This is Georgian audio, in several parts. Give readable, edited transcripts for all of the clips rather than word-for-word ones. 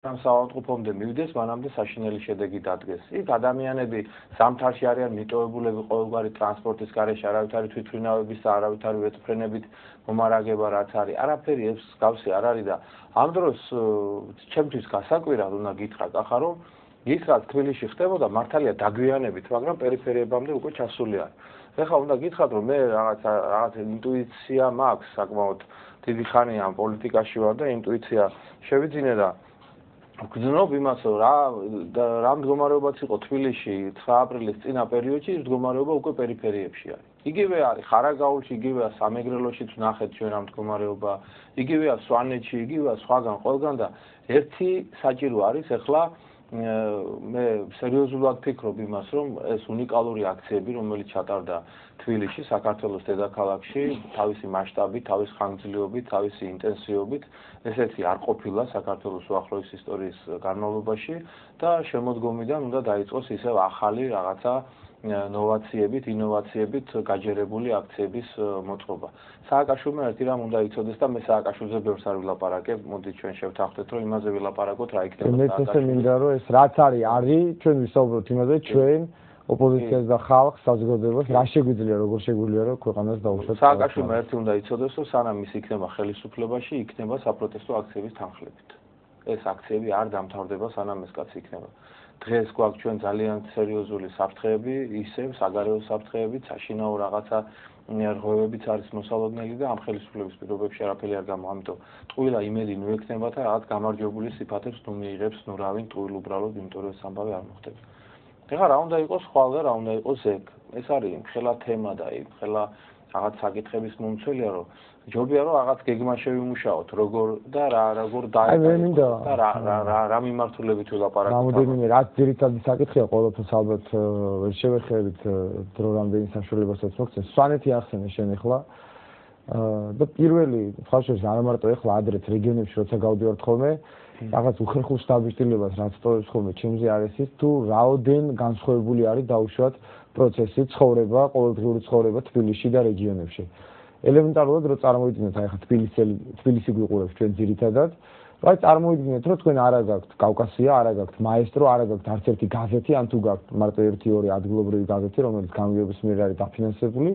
ამ საავადმყოფომდე მივიდეს, მანამდე საშინელი შედეგი დადგეს. იქ ადამიანები ზამთარში არიან მიტოვებულები ყოველგვარი ტრანსპორტის გარეშე, არავითარი თვითმფრინავების და არავითარი ვეწფრენებით მომარაგება რაც არის. არაფერი ეს გავსი არ არის და ამ დროს ჩემთვის გასაკვირად უნდა გითხრათ, ახლა რომ ის რაც თბილისში ხდებოდა, მართალია დაგვიანებით, მაგრამ პერიფერიებამდე უკვე ჩასული არის. ეხლა უნდა გითხრათ, რომ მე რაღაც ინტუიცია მაქვს, საკმაოდ დიდი ხანია ამ პოლიტიკაში ვარ და ინტუიცია შევიძინე და გძნობ იმას, რომ რა მდგომარეობაც იყო თბილისში 9 აპრილის წინა პერიოდში, ის მდგომარეობა უკვე პერიფერიებში არის. იგივე არის ხარაგაულში, იგივეა სამეგრელოშიც ვნახეთ ჩვენ ამ მდგომარეობა, იგივეა სვანეთში, იგივეა სხვაგან ყველგან და ერთი საჭირო არის ახლა მე სერიოზულად ფიქრობ იმას, რომ ეს უნიკალური აქციები, რომელიც ჩატარდა თბილისში, საქართველოს დედაქალაქში, თავისი მასშტაბით, თავის ხანგრძლივობით, თავისი ინტენსივობით, ესეთი არ ყოფილა საქართველოს უახლოესი ისტორიის განმავლობაში და შემოდგომიდან უნდა დაიწყოს ისევ ახალი რაღაცა ნოვაციებით, ინოვაციებით გაჯერებული აქციების მოწყობა. სააკაშვილმა ერთი რამ უნდა იცოდეს და მე სააკაშვილზე ბევრს არ ვილაპარაკებ, მოდით ჩვენ შევთანხმდეთ, რომ იმაზე ვილაპარაკოთ, რა იქნება სააკაშვილი. მე ესე მინდა, რომ ეს რაც არის, ჩვენ ვისაუბროთ იმაზე, ჩვენ ოპოზიციას და ხალხს საზოგადოებას რა შეგვიძლია, როგორ შეგვიძლია, რომ ქვეყანას დაუშვათ. სააკაშვილმა ერთი უნდა იცოდეს, რომ სანამ ის იქნება ხელისუფლებაში, იქნება საპროტესტო აქციების თანხლებით. ეს აქციები არ დამთავრდება, სანამ ეს კაცი იქნება. დღეს გვაქვს ჩვენ ძალიან სერიოზული საფრთხეები, ისევ საგარეო საფრთხეები, საშინაო რაღაცა რღვევებიც არის მოსალოდნელი და ამ ხელისუფლების პირობებში არაფერი არ გამა, ამიტომ ტყუილა იმედი ნუ ექნება და რაღაც გამარჯვებული სიფათებს ნუ მიიღებს, ნუ რავინ ტყუილ უბრალოდ, იმიტომ რომ ეს ამბავი არ მოხდება. ეხლა რა უნდა იყოს ხვალ და რა უნდა იყოს ეგ. ეს არის ხელა თემა და ხელა რაღაც საკითხების მომცველია, რომ ჯობია რომ რაღაც გეგმა შევიმუშაოთ, როგორ და როგორ და რა მიმართულებით ვილაპარაკოთ. რამოდენიმე რაც ძირითადი საკითხია, ყოველთვის ალბათ ვერ შევეხებით დრო რამდენი საშუალებასაც მოგცემ. სვანეთი ახსენე შენ ახლა და პირველი ხალხებს არ მარტო ახლა ადრეთ რეგიონებში როცა გავდივართ ხოლმე რაღაც უხერხულ სტაბილიზებას რაც ტოვებს ხოლმე ჩემზე არის ის თუ რაოდენ განსხვავებული არის დაუშვათ პროცესი ცხოვრება, ყოველდღიური ცხოვრება თბილისში და რეგიონებში. ელემენტარულად რომ წარმოვიდგინოთ აი ხა თბილისი გვიყურებს ჩვენ ძირითადად, რა წარმოვიდგინეთ რომ თქვენ არა გაქვთ კავკასია, არა გაქვთ მაესტრო, არა გაქვთ არც ერთი გაზეთი, ან თუ გაქვთ მარტო 1-2 ადგილობრივი გაზეთი, რომელიც გამგეობის მიერ არის დაფინანსებული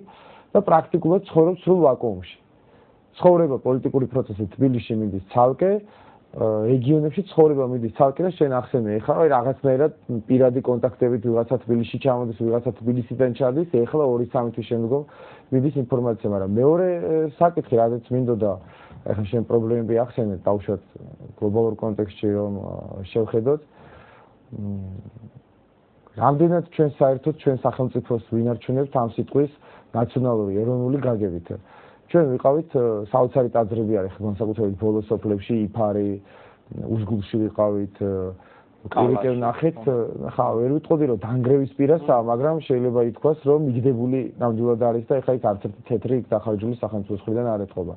და პრაქტიკულად ცხოვრობს სრულ ვაკუუმში. ცხოვრება პოლიტიკური პროცესი თბილისში მიდის ცალკე, რეგიონებში ცხოვრება მიდის ცალკე და შენ ახსენე ეხლა აი რაღაცნაირად პირადი კონტაქტებით ვიღაცა თბილისში ჩამოდის, ვიღაცა თბილისიდან ჩადის, ეხლა 2-3 თვის შემდგომ მიდის ინფორმაცია, მაგრამ მეორე საკითხი, რადგან მინდოდა ეხლა შენ პრობლემები ახსენე, დავუშვათ გლობალურ კონტექსტში რომ შევხედოთ. რამდენად ჩვენ საერთოდ ჩვენ სახელმწიფოს ვინარჩუნებთ ამ სიტყვის ნაციონალური ეროვნული გაგებით. ჩვენ ვიყავით საოცარი ტაძრები არის განსაკუთრებით ბოლო სოფლებში, იფარი, უსგულში ვიყავით, კირიკე ვნახეთ, ხა ვერ ვიტყოდი რომ დანგრევის პირასაა, მაგრამ შეიძლება ითქვას რომ მიგდებული ნამდვილად არის და ეხლა იქ არც ერთი თეთრი დახარჯული სახელმწიფოს მხრიდან არ ეთყობა.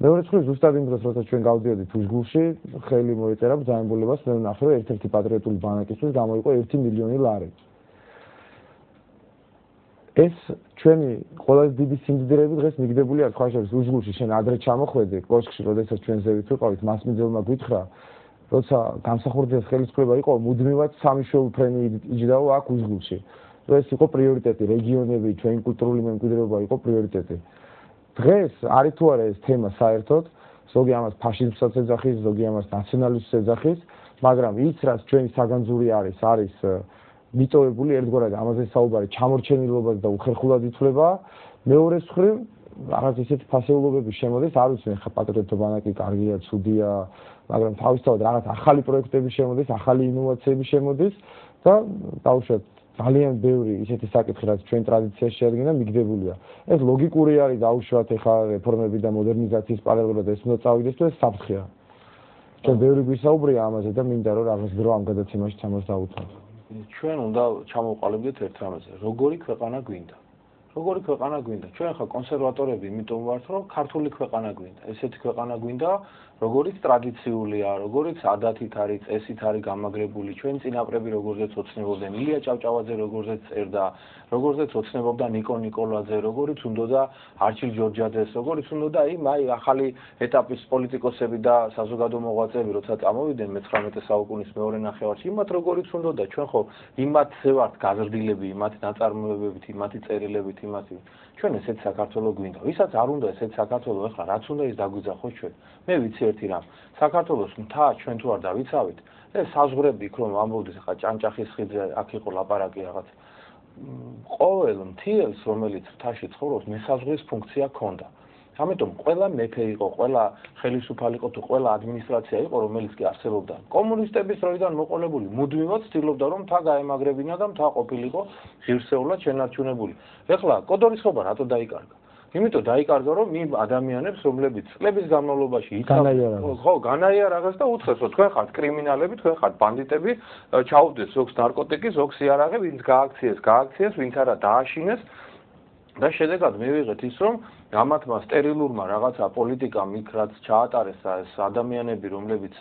მეორე მხრივ ზუსტად იმ დროს როცა ჩვენ გავდიოდით უსგულში, ხელი მოეწერა ბრძანებულებას, მე ვნახე რომ ერთ-ერთი პატრიოტული ბანაკისთვის გამოიყო 1 მილიონი ლარი. ეს ჩვენი ყველაზე დიდი სიმდიდრეები დღეს მიგდებული არის ხაშებს უსგულში შენ ადრე ჩამოხვედი კოშკში როდესაც ჩვენ ზევით ვიყავით მასმიძელმა გითხრა როცა გამსახურდიას ხელისუფლება იყო მუდმივად სამი შეულფრენი იჯდაო აქ უსგულში ეს იყო პრიორიტეტი რეგიონები ჩვენი კულტურული მემკვიდრეობა იყო პრიორიტეტი დღეს არის თუ არა ეს თემა საერთოდ ზოგი ამას ფაშიზმსაც ეძახის ზოგი ამას ნაციონალიზმს ეძახის მაგრამ ის რაც ჩვენი საგანძური არის მიტოვებული ერთგვარად ამაზე საუბარი ჩამორჩენილობას და უხერხულად ითვლება მეორე მხრივ რაღაც ისეთი ფასეულობები შემოდის არ ვიცი ხა პატრიოტთა ბანაკი კარგია ცუდია მაგრამ თავისთავად რაღაც ახალი პროექტები შემოდის ახალი ინოვაციები შემოდის და დავუშვათ ძალიან ბევრი ისეთი საკითხი რაც ჩვენ ტრადიციაში შეადგინა მიგდებულია ეს ლოგიკური არის დავუშვათ ხა რეფორმები და მოდერნიზაციის პარალელურად ეს უნდა წავიდეს თუ ეს საფრთხეა ჩვენ ბევრი გვისაუბრია ამაზე და მინდა რომ რაღაც დრო ამ გადაცემაში ამას დავუთვალოთ ჩვენ უნდა ჩამოვყალიბდეთ ერთ რამაზე. როგორი ქვეყანა გვინდა? როგორი ქვეყანა გვინდა? ჩვენ ხა კონსერვატორები იმიტომ ვართ, რომ ქართული ქვეყანა გვინდა. ესეთი ქვეყანა გვინდა, როგორიც ტრადიციულია, როგორიც ადათით არის, წესით არის გამაგრებული, ჩვენი წინაპრები როგორზეც ოცნებობდნენ, ილია ჭავჭავაძე როგორზეც წერდა, როგორზეც ოცნებობდა ნიკო ნიკოლაძე, როგორიც უნდოდა არჩილ ჯორჯაძეს, როგორიც უნდოდა აი ახალი ეტაპის პოლიტიკოსები და საზოგადო მოღვაწეები, როცა წამოვიდნენ მე-19 საუკუნის მეორე ნახევარში, იმათ როგორიც უნდოდა, ჩვენ ხო იმათზე ვართ გაზრდილები, იმათ ნაწარმოებებით, იმათი წერილებით, იმათი ჩვენ ესეთ საქართველოს გვინდა. ვისაც არ უნდა ესეთ საქართველოს, ახლა რაც უნდა ის დაგვიძახოს ჩვენ. მე ვიცი ერთი რამ. საქართველოს მთა ჩვენ თუ არ დავიცავით, ეს საზღვრები იქ რომ ამბობდეს ახლა ჭანჭახის ხიდზე აქ იყო ლაპარაკი რაღაც. ყოველ მთიელს, რომელიც მთაში ცხოვრობს, მესაზღვრის ფუნქცია ჰქონდა. ამიტომ ყველა მეფე იყო, ყველა ხელისუფალი იყო თუ ყველა ადმინისტრაცია იყო, რომელიც კი არსებობდა. კომუნისტების დროიდან მოყოლებული მუდმივად ცდილობდა რომ მთა გაემაგრებინა და მთა ყოფილიყო ღირსეულად შენარჩუნებული. ეხლა კოდორის ხობა რატო დაიკარგა? იმიტომ დაიკარგა რომ იმ ადამიანებს, რომლებიც წლების განმავლობაში განაიარაღეს და უცხესო თქვენ ხართ კრიმინალები, თქვენ ხართ ბანდიტები, ჩაუდგეს ზოგს ნარკოტიკი, ზოგს იარაღე, ვინც გააქციეს, ვინც არა დააშინეს. და შედეგად მივიღეთ ის რომ გამათმა სტერილურმა რაღაცა პოლიტიკამ იქ რაც ჩაატარეს ეს ადამიანები რომლებიც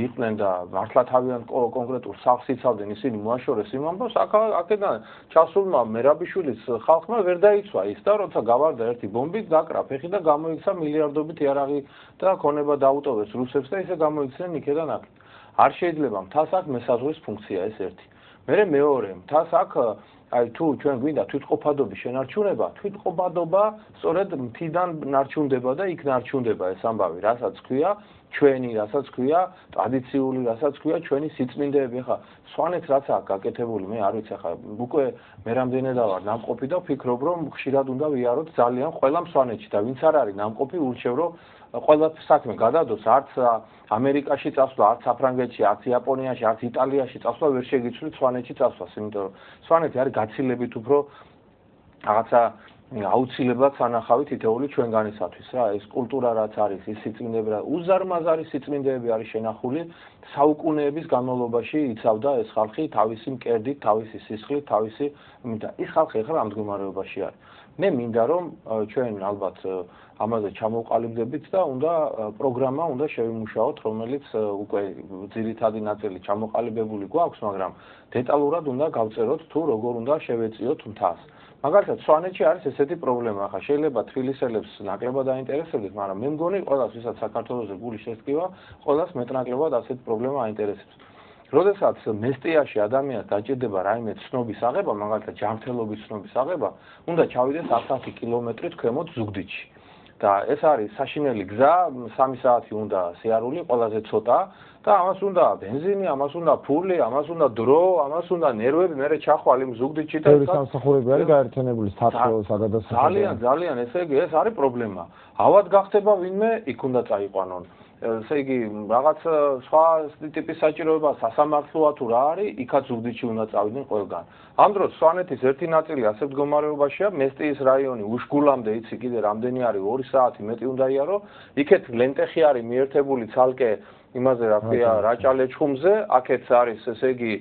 იყვნენ და მართლა თავიანთ კონკრეტულ სახლს იცავდნენ ისინი მოაშორეს იმ ამბავს აქედან ჩასულმა მერაბიშვილის ხალხმა ვერ დაიცვა ის და როცა გავარდა ერთი ბომბით დაკრა ფეხი და გამოიქცა მილიარდობით იარაღი და ქონება დაუტოვეს რუსებს და ისე გამოიქცნენ იქედან აქ არ შეიძლება მთას აქ მესაზღვრის ფუნქცია ეს ერთი მერე მეორე მთას აქ აი თუ ჩვენ გვინდა თვითყოფადობის შენარჩუნება, თვითყოფადობა სწორედ მთიდან ნარჩუნდება და იქ ნარჩუნდება ეს ამბავი, რასაც ქვია ჩვენი, რასაც ქვია ტრადიციული, რასაც ქვია ჩვენი სიწმინდეები. ხა სვანეთს რაც აქვს გაკეთებული, მე არ ვიცი ხა უკვე მე რამდენად ვარ ნამყოფი და ვფიქრობ რომ ხშირად უნდა ვიაროთ ძალიან ყველა სვანეთში და ვინც არ არის ნამყოფი ურჩევ რომ ყველა საქმე გადადოს არც ამერიკაში წასვლა, არც საფრანგეთში, არც იაპონიაში, არც იტალიაში წასვლა ვერ შეგიცვლით სვანეთში წასვლას, იმიტომ რომ სვანეთი არის გაცილებით უფრო რაღაცა აუცილებლად სანახავი თითოეული ჩვენგანისათვის რა, ეს კულტურა რაც არის, ის სიწმინდეები რა, უზარმაზარი სიწმინდეები არის შენახული, საუკუნეების განმავლობაში იცავდა ეს ხალხი თავისი მკერდით, თავისი სისხლით, თავისი და ის ხალხი ახლა ამ მდგომარეობაში არის. მე მინდა რომ ჩვენ ალბათ ამაზე ჩამოვყალიბდებით და უნდა პროგრამა უნდა შევიმუშაოთ, რომელიც უკვე ძირითადი ნაწილი ჩამოყალიბებული გვაქვს, მაგრამ დეტალურად უნდა გავწეროთ თუ როგორ უნდა შევეწიოთ მთას. მაგალითად, სვანეთში არის ესეთი პრობლემა, ახლა შეიძლება თბილისელებს ნაკლებად აინტერესებდეს, მაგრამ მე მგონი ყველას, ვისაც საქართველოსზე გული შესტკივა, ყველას მეტნაკლებად ასეთი პრობლემა აინტერესებს. როდესაც მესტიაში ადამიანს დაჭირდება რაიმე ცნობის აღება, მაგალითად ჯანმრთელობის ცნობის აღება, უნდა ჩავიდეს 100 კილომეტრით ქვემოთ ზუგდიდში. და ეს არის საშინელი გზა, 3 საათი უნდა სიარული, ყველაზე ცოტა და ამას უნდა ბენზინი, ამას უნდა ფული, ამას უნდა დრო, ამას უნდა ნერვები, მერე ჩახვალ იმ ზუგდიდში და ეს სამსახურები არის გაერთიანებული საქართველოს გადასახადები. ძალიან, ესე იგი ეს არის პრობლემა. ავად გახდება ვინმე, იქ უნდა წაიყვანონ. ესე იგი რაღაც სხვა ტიპის საჭიროება სასამართლოა თუ რა არის, იქაც ზუგდიდში უნდა წავიდნენ ყველგან. ამ დროს სვანეთის ერთი ნაწილი ასე მდგომარეობაშია, მესტიის რაიონი უშგულამდე იცი კიდე რამდენი არის 2 საათი მეტი უნდა იარო, იქეთ ლენტეხი არის მიერთებული ცალკე იმაზე რა ქვია რაჭალეჩხუმზე, აქეც არის ესე იგი